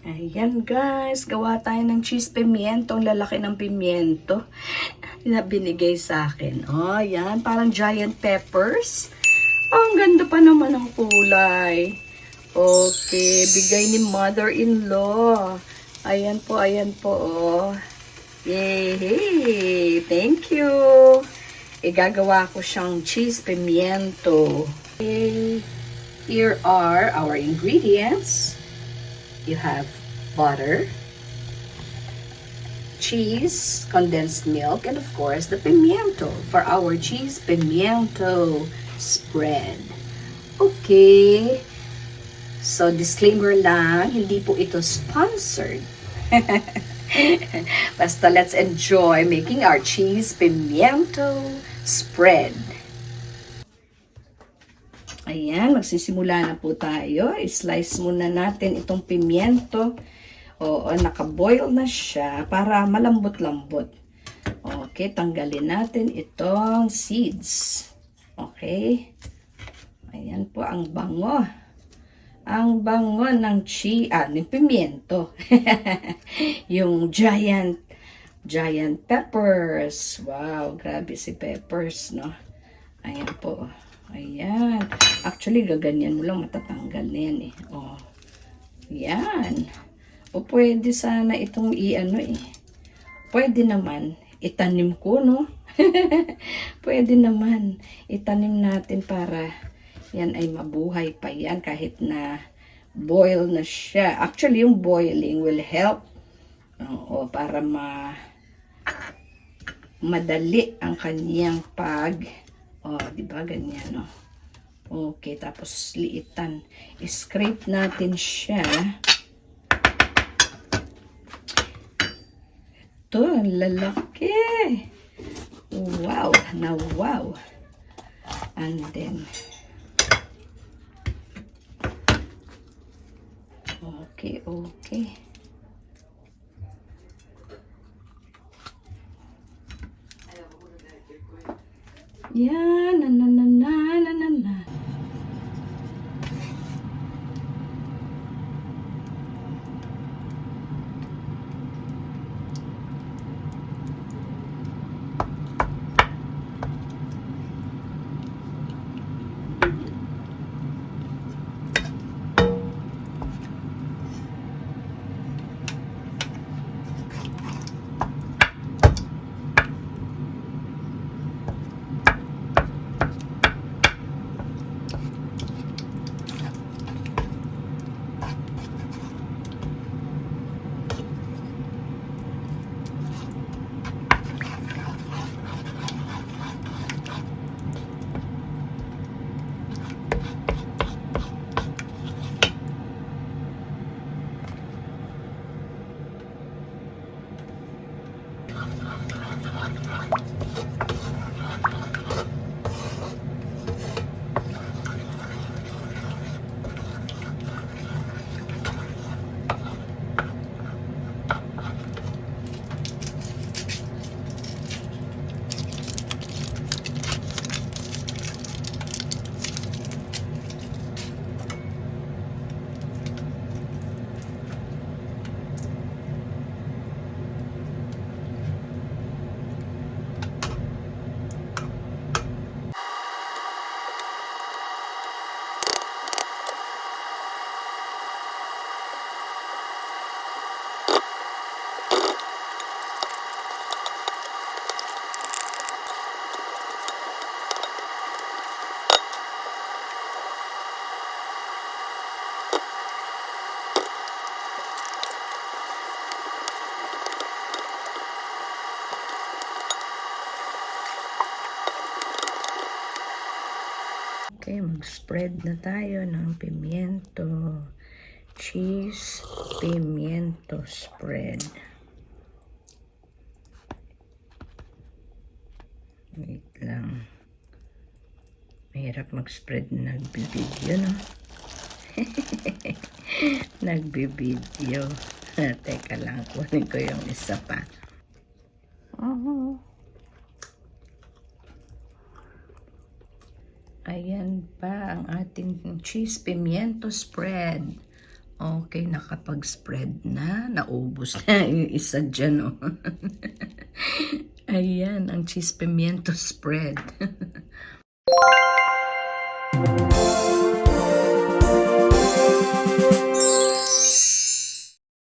Ayan guys, gawa tayo ng cheese pimiento. Ang lalaki ng pimiento na binigay sa akin. Oh, yan. Parang giant peppers. Oh, ang ganda pa naman ng kulay. Okay, bigay ni mother-in-law. Ayan po, ayan po. Oh. Yay! Thank you! Igagawa ko siyang cheese pimiento. Okay. Here are our ingredients. You have butter, cheese, condensed milk, and of course the pimiento for our cheese pimiento spread. Okay. So disclaimer lang, hindi po ito sponsored. Basta let's enjoy making our cheese pimiento spread. Ayan, magsisimula na po tayo. I-slice muna natin itong pimiento. Oo, nakaboil na siya para malambot-lambot. Okay, tanggalin natin itong seeds. Okay. Ayan po ang bango. Ang bango ng ng pimiento. Yung giant peppers. Wow, grabe si peppers, no? Ayan po. Ayan. Actually, gaganyan mo lang, matatanggal na yan eh. Oh. Yan. O pwede sana itong Pwede naman, itanim ko, no? Pwede naman, itanim natin para yan ay mabuhay pa yan kahit na boil na siya. Actually, yung boiling will help. Oo, para madali ang kanyang di ba ganyan, no? Okay, tapos liitan. I-scrape natin siya. Ito, ang lalaki. Wow, na wow. And then, okay. Yan, na. Okay, mag-spread na tayo ng pimiento. Cheese pimiento spread. Wait lang. Mahirap mag-spread na nagbibideo, no? Nagbibideo. Teka lang, kunin ko yung isa pa. Ayan pa ang ating cheese pimiento spread. Okay, nakapag-spread na. Naubos na yung isa dyan, oh. Ayan, ang cheese pimiento spread.